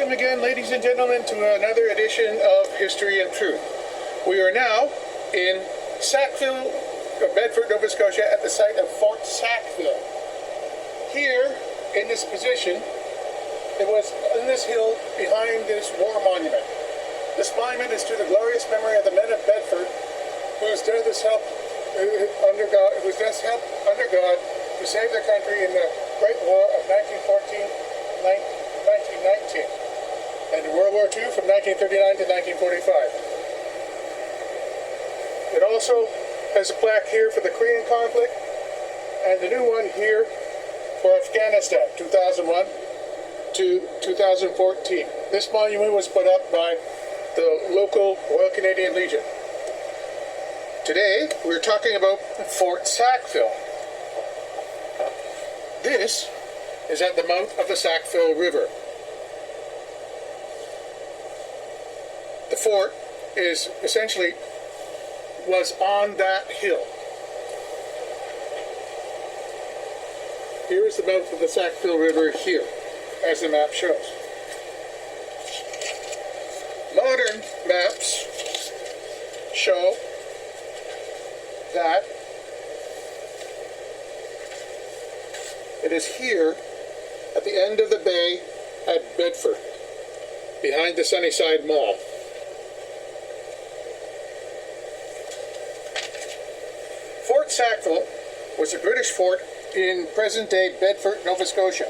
Welcome again, ladies and gentlemen, to another edition of History and Truth. We are now in Sackville, Bedford, Nova Scotia, at the site of Fort Sackville. Here, in this position, it was on this hill behind this war monument. This monument is to the glorious memory of the men of Bedford, whose death helped under God to save their country in the Great War of 1914-1919, and in World War II from 1939 to 1945. It also has a plaque here for the Korean conflict, and the new one here for Afghanistan, 2001 to 2014. This monument was put up by the local Royal Canadian Legion. Today, we're talking about Fort Sackville. This is at the mouth of the Sackville River. The fort was on that hill. Here is the mouth of the Sackville River here, as the map shows. Modern maps show that it is here at the end of the bay at Bedford, behind the Sunnyside Mall. Fort Sackville was a British fort in present-day Bedford, Nova Scotia.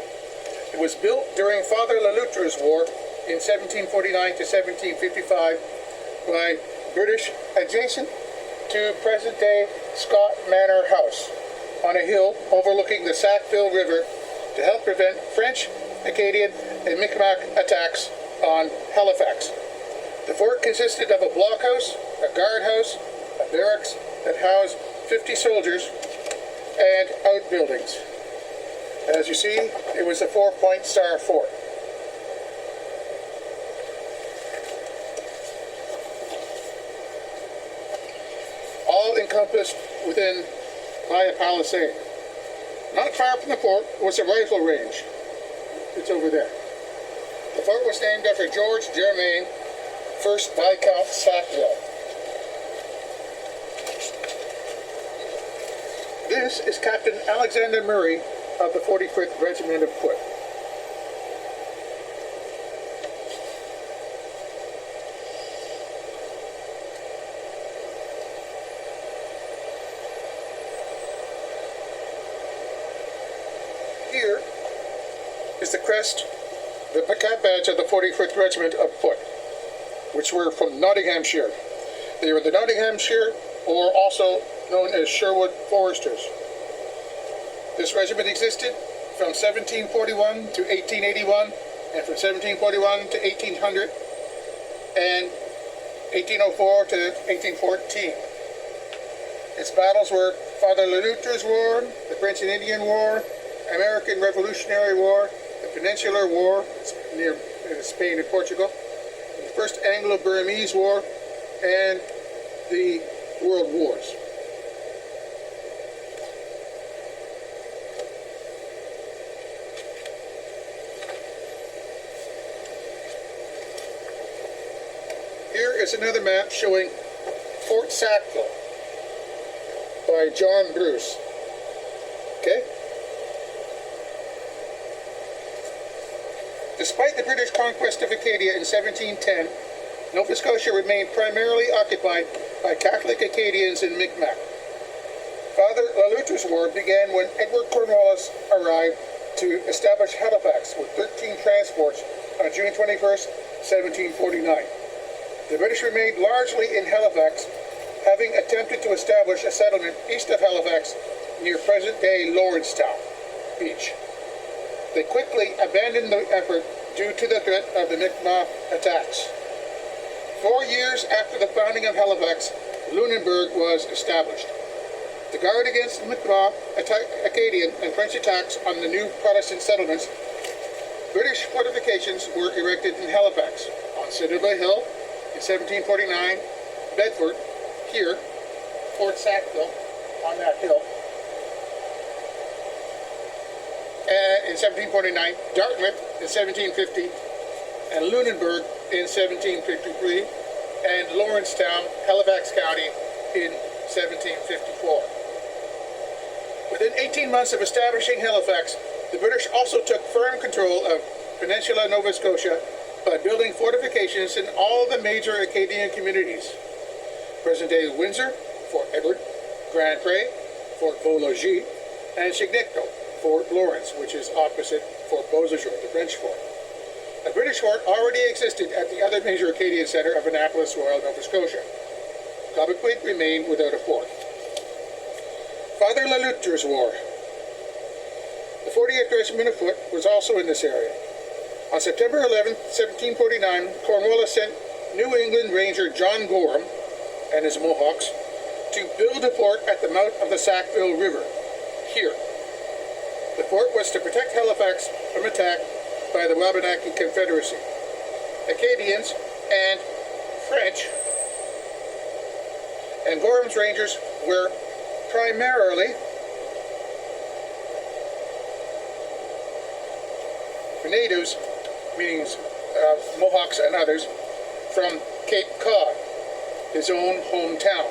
It was built during Father Loutre's War in 1749 to 1755 by British adjacent to present-day Scott Manor House on a hill overlooking the Sackville River to help prevent French, Acadian, and Mi'kmaq attacks on Halifax. The fort consisted of a blockhouse, a guardhouse, a barracks that housed 50 soldiers, and outbuildings. As you see, it was a 4-point star fort. All encompassed within by a palisade. Not far from the fort was a rifle range. It's over there. The fort was named after George Germain, 1st Viscount Sackville. This is Captain Alexander Murray of the 45th Regiment of Foot. Here is the crest, the cap badge of the 45th Regiment of Foot, which were from Nottinghamshire. They were the Nottinghamshire, or also known as Sherwood Foresters. This regiment existed from 1741 to 1881, and from 1741 to 1800, and 1804 to 1814. Its battles were Father Loutre's War, the French and Indian War, American Revolutionary War, the Peninsular War near Spain and Portugal, the First Anglo-Burmese War, and the World Wars. Here is another map showing Fort Sackville by John Bruce. Okay? Despite the British conquest of Acadia in 1710, Nova Scotia remained primarily occupied by Catholic Acadians and Mi'kmaq. Father Loutre's War began when Edward Cornwallis arrived to establish Halifax with 13 transports on June 21st, 1749. The British remained largely in Halifax, having attempted to establish a settlement east of Halifax near present-day Lordstown Beach. They quickly abandoned the effort due to the threat of the Mi'kmaq attacks. 4 years after the founding of Halifax, Lunenburg was established. To guard against Mi'kmaq, Acadian, and French attacks on the new Protestant settlements, British fortifications were erected in Halifax, on Citadel Hill in 1749, Bedford, here, Fort Sackville, on that hill, and in 1749, Dartmouth in 1750, and Lunenburg in 1753, and Lawrencetown, Halifax County in 1754. Within 18 months of establishing Halifax, the British also took firm control of Peninsula Nova Scotia by building fortifications in all the major Acadian communities. Present-day Windsor, Fort Edward, Grand Pre, Fort Beaulogis, and Chignecto, Fort Lawrence, which is opposite Fort Beausejour, the French fort. A British fort already existed at the other major Acadian centre of Annapolis Royal, Nova Scotia. Cobequid remained without a fort. Father Leloutre's War. The 40th Regiment of Foot was also in this area. On September 11, 1749, Cornwallis sent New England Ranger John Gorham and his Mohawks to build a fort at the mouth of the Sackville River, here. The fort was to protect Halifax from attack by the Wabanaki Confederacy. Acadians and French and Gorham's Rangers were primarily natives, meaning Mohawks and others, from Cape Cod, his own hometown.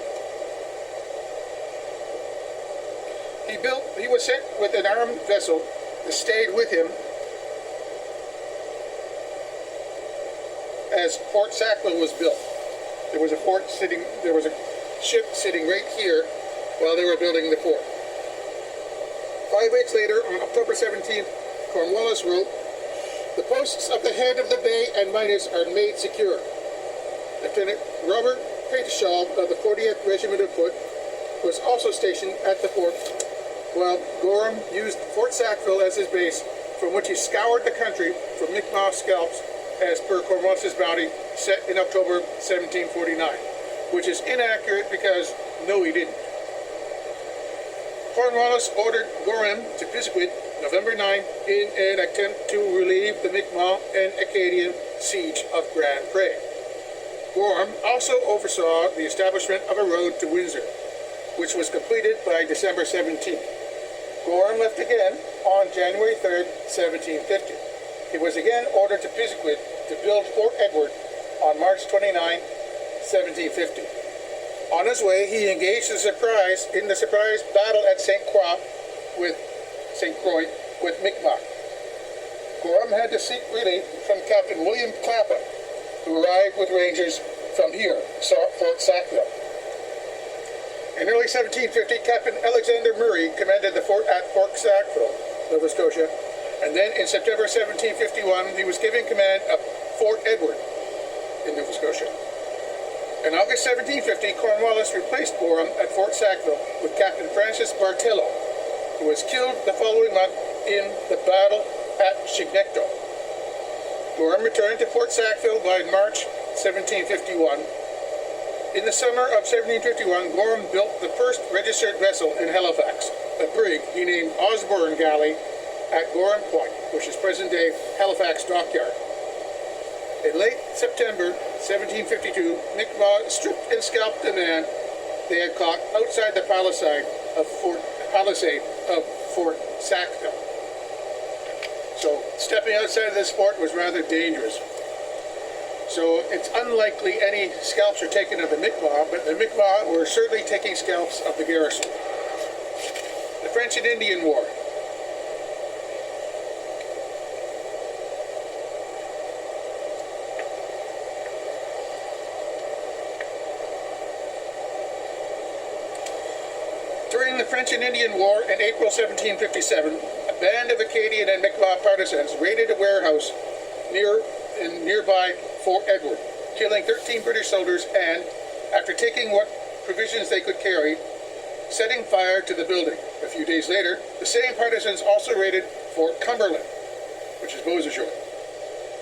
He was sent with an armed vessel that stayed with him as Fort Sackville was built. There was a ship sitting right here while they were building the fort. 5 weeks later, on October 17th, Cornwallis wrote, "The posts of the head of the bay and Midas are made secure." Lieutenant Robert Patershaw of the 40th Regiment of Foot was also stationed at the fort, while Gorham used Fort Sackville as his base, from which he scoured the country for Mi'kmaq scalps as per Cornwallis's bounty set in October 1749, which is inaccurate because no, he didn't. Cornwallis ordered Gorham to Pisquid November 9 in an attempt to relieve the Mi'kmaq and Acadian siege of Grand Pre. Gorham also oversaw the establishment of a road to Windsor, which was completed by December 17. Gorham left again on January 3, 1750. He was again ordered to Pisquid to build Fort Edward on March 29, 1750. On his way, he engaged in the surprise battle at St. Croix with Mi'kmaq. Gorham had to seek relief from Captain William Clapham, who arrived with rangers from here, Fort Sackville. In early 1750, Captain Alexander Murray commanded the fort at Fort Sackville, Nova Scotia, and then in September 1751, he was given command of Fort Edward in Nova Scotia. In August 1750, Cornwallis replaced Gorham at Fort Sackville with Captain Francis Bartello, who was killed the following month in the battle at Chignecto. Gorham returned to Fort Sackville by March 1751. In the summer of 1751, Gorham built the first registered vessel in Halifax, a brig he named Osborne Galley at Gorham Point, which is present-day Halifax Dockyard. In late September 1752, Mi'kmaq stripped and scalped the man they had caught outside the palisade of Fort Sackville. So stepping outside of this fort was rather dangerous. So it's unlikely any scalps were taken of the Mi'kmaq, but the Mi'kmaq were certainly taking scalps of the garrison. The French and Indian War. During the French and Indian War in April 1757, a band of Acadian and Mi'kmaq partisans raided a warehouse in nearby Fort Edward, killing 13 British soldiers and, after taking what provisions they could carry, setting fire to the building. A few days later, the same partisans also raided Fort Cumberland, which is Beausejour.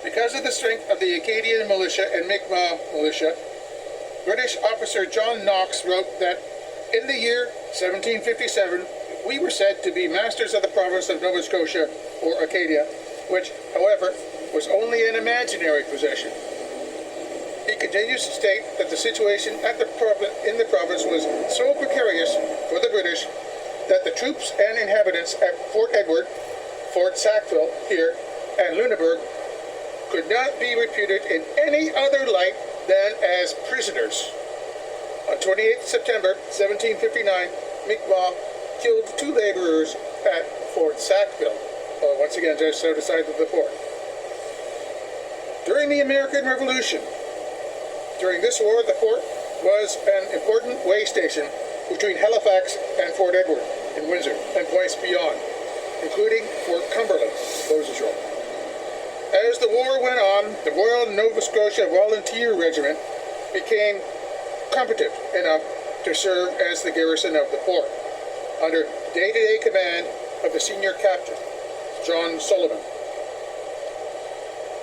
Because of the strength of the Acadian militia and Mi'kmaq militia, British officer John Knox wrote that in the year 1757, we were said to be masters of the province of Nova Scotia, or Acadia, which, however, was only an imaginary possession. He continues to state that the situation in the province was so precarious for the British that the troops and inhabitants at Fort Edward, Fort Sackville here, and Lunenburg could not be reputed in any other light than as prisoners. On 28th September 1759, Mi'kmaq killed 2 laborers at Fort Sackville, once again just outside of the fort. During the American Revolution, during this war, the fort was an important way station between Halifax and Fort Edward in Windsor and points beyond, including Fort Cumberland, Moses Road. As the war went on, the Royal Nova Scotia Volunteer Regiment became competent enough to serve as the garrison of the fort, under day-to-day command of the senior captain, John Sullivan.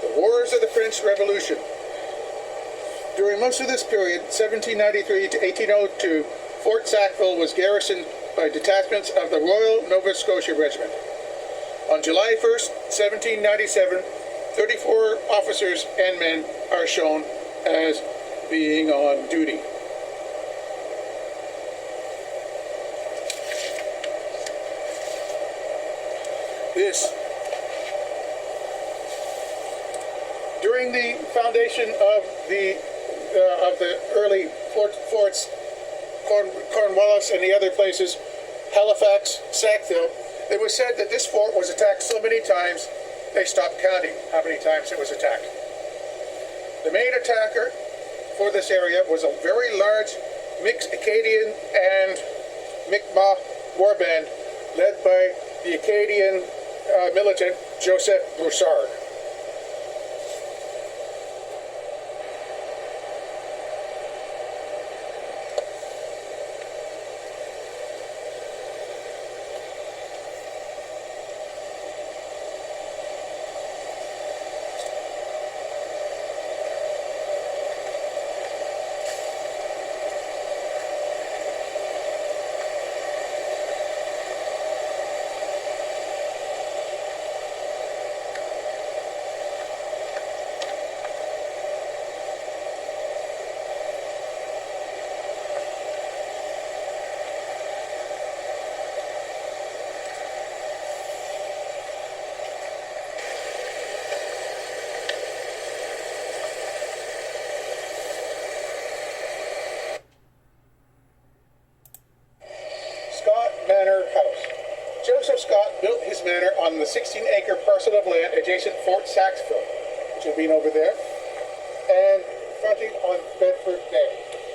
The Wars of the French Revolution. During most of this period, 1793 to 1802, Fort Sackville was garrisoned by detachments of the Royal Nova Scotia Regiment. On July 1st, 1797, 34 officers and men are shown as being on duty. During the foundation of the early forts, Cornwallis and the other places, Halifax, Sackville, it was said that this fort was attacked so many times they stopped counting how many times it was attacked. The main attacker for this area was a very large mixed Acadian and Mi'kmaq warband led by the Acadian militant Joseph Broussard. Joseph Scott built his manor on the 16-acre parcel of land adjacent Fort Sackville, which has been over there, and fronting on Bedford Bay.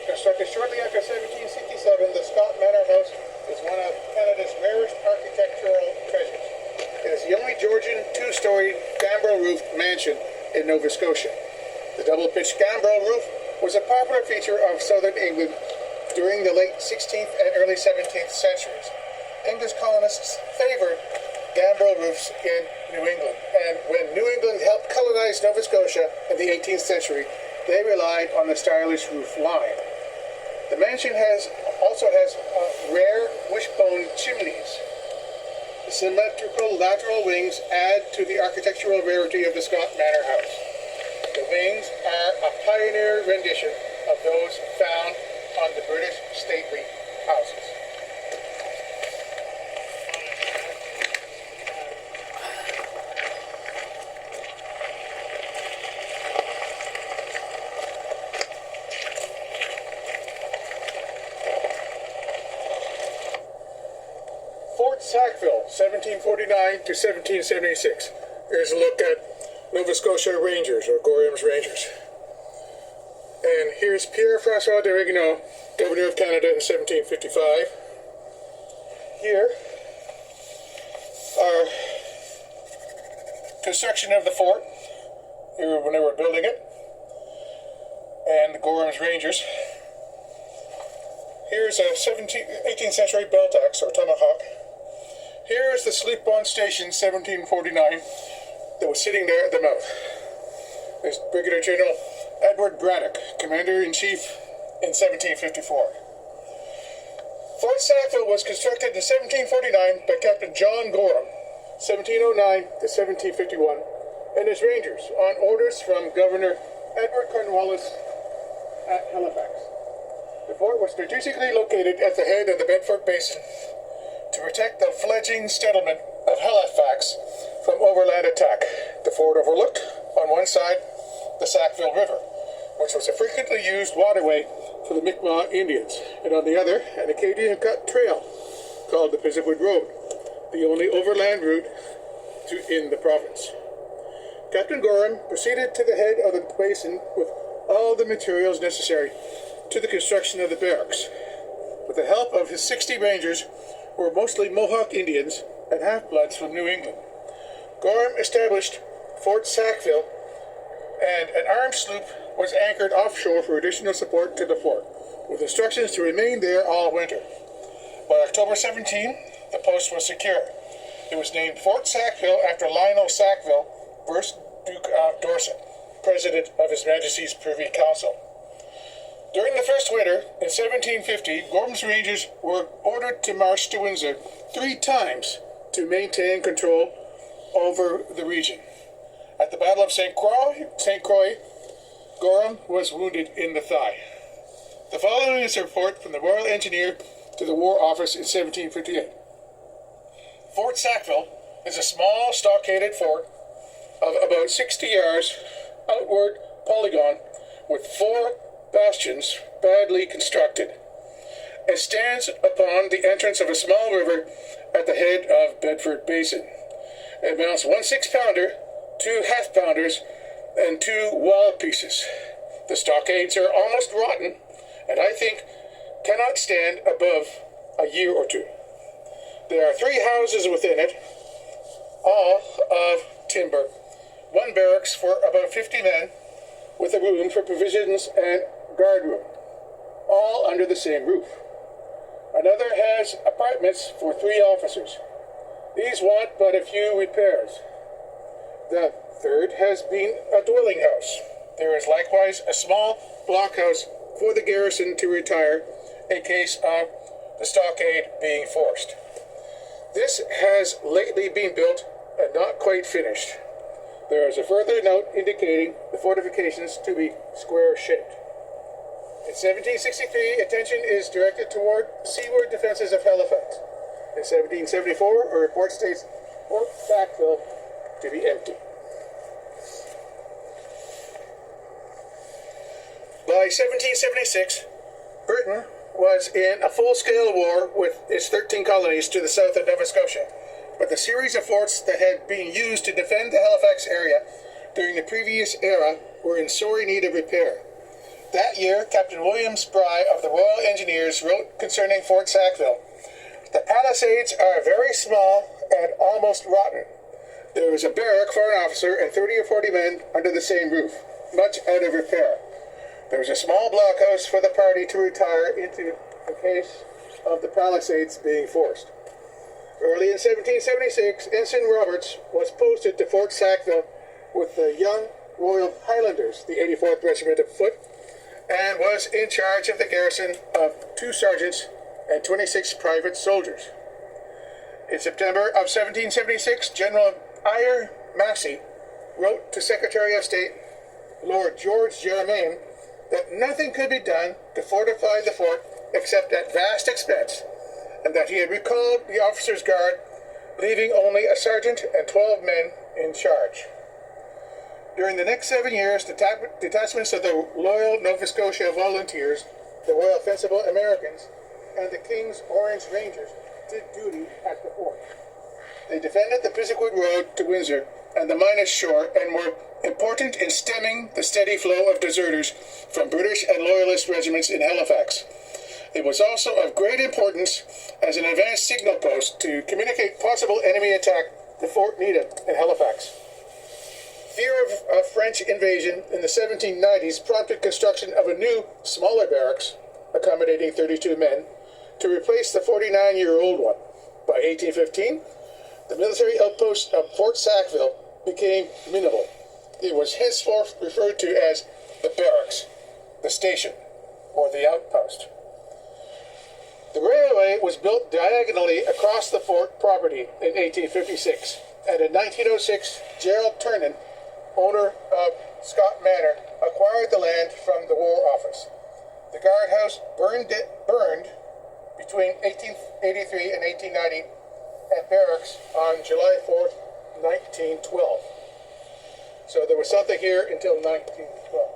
Constructed shortly after 1767, the Scott Manor House is one of Canada's rarest architectural treasures. It is the only Georgian 2-story gambrel-roofed mansion in Nova Scotia. The double-pitched gambrel roof was a popular feature of southern England during the late 16th and early 17th centuries. English colonists favored gambrel roofs in New England, and when New England helped colonize Nova Scotia in the 18th century, they relied on the stylish roof line. The mansion also has rare wishbone chimneys. The symmetrical lateral wings add to the architectural rarity of the Scott Manor House. The wings are a pioneer rendition of those found on the British stately houses. Sackville, 1749 to 1776. Here's a look at Nova Scotia Rangers, or Gorham's Rangers. And here's Pierre-François de Ragueneau, Governor of Canada in 1755. Here are construction of the fort, here when they were building it, and the Gorham's Rangers. Here's a 18th century belt axe, or tomahawk. Here is the Sleep-On Station, 1749, that was sitting there at the mouth. There's Brigadier General Edward Braddock, Commander-in-Chief in 1754. Fort Sackville was constructed in 1749 by Captain John Gorham, 1709 to 1751, and his Rangers, on orders from Governor Edward Cornwallis at Halifax. The fort was strategically located at the head of the Bedford Basin to protect the fledgling settlement of Halifax from overland attack. The fort overlooked On one side, the Sackville River, which was a frequently used waterway for the Mi'kmaq Indians, and on the other, an Acadian cut trail called the Pisgwood Road, the only overland route in the province. Captain Gorham proceeded to the head of the basin with all the materials necessary to the construction of the barracks. With the help of his 60 rangers, who were mostly Mohawk Indians and half-bloods from New England, Gorham established Fort Sackville, and an armed sloop was anchored offshore for additional support to the fort, with instructions to remain there all winter. By October 17, the post was secure. It was named Fort Sackville after Lionel Sackville, 1st Duke of Dorset, President of His Majesty's Privy Council. During the first winter, in 1750, Gorham's Rangers were ordered to march to Windsor 3 times to maintain control over the region. At the Battle of St. Croix, Gorham was wounded in the thigh. The following is a report from the Royal Engineer to the War Office in 1758. Fort Sackville is a small stockaded fort of about 60 yards outward polygon with 4 bastions badly constructed. It stands upon the entrance of a small river at the head of Bedford Basin. It mounts 1 6-pounder, 2 half-pounders, and 2 wall pieces. The stockades are almost rotten, and I think cannot stand above a year or 2. There are 3 houses within it, all of timber, 1 barracks for about 50 men, with a room for provisions and guard room, all under the same roof. Another has apartments for 3 officers. These want but a few repairs. The third has been a dwelling house. There is likewise a small blockhouse for the garrison to retire in case of the stockade being forced. This has lately been built and not quite finished. There is a further note indicating the fortifications to be square-shaped. In 1763, attention is directed toward seaward defenses of Halifax. In 1774, a report states Fort Sackville to be empty. By 1776, Britain was in a full-scale war with its 13 colonies to the south of Nova Scotia, but the series of forts that had been used to defend the Halifax area during the previous era were in sore need of repair. That year, Captain William Spry of the Royal Engineers wrote concerning Fort Sackville, "The palisades are very small and almost rotten. There is a barrack for an officer and 30 or 40 men under the same roof, much out of repair. There is a small blockhouse for the party to retire into in case of the palisades being forced." Early in 1776, Ensign Roberts was posted to Fort Sackville with the young Royal Highlanders, the 84th Regiment of Foot, and was in charge of the garrison of 2 sergeants and 26 private soldiers. In September of 1776, General Eyre Massey wrote to Secretary of State Lord George Germain that nothing could be done to fortify the fort except at vast expense, and that he had recalled the officers' guard, leaving only a sergeant and 12 men in charge. During the next 7 years, detachments of the Loyal Nova Scotia Volunteers, the Royal Fencible Americans, and the King's Orange Rangers did duty at the fort. They defended the Pisgwood Road to Windsor and the Minas shore and were important in stemming the steady flow of deserters from British and Loyalist regiments in Halifax. It was also of great importance as an advanced signal post to communicate possible enemy attack to Fort Needham in Halifax. Fear of French invasion in the 1790s prompted construction of a new, smaller barracks, accommodating 32 men, to replace the 49-year-old one. By 1815, the military outpost of Fort Sackville became minimal. It was henceforth referred to as the barracks, the station, or the outpost. The railway was built diagonally across the fort property in 1856, and in 1906, Gerald Ternan, owner of Scott Manor, acquired the land from the War Office. The guardhouse burned between 1883 and 1890, and barracks on July 4th, 1912. So there was something here until 1912.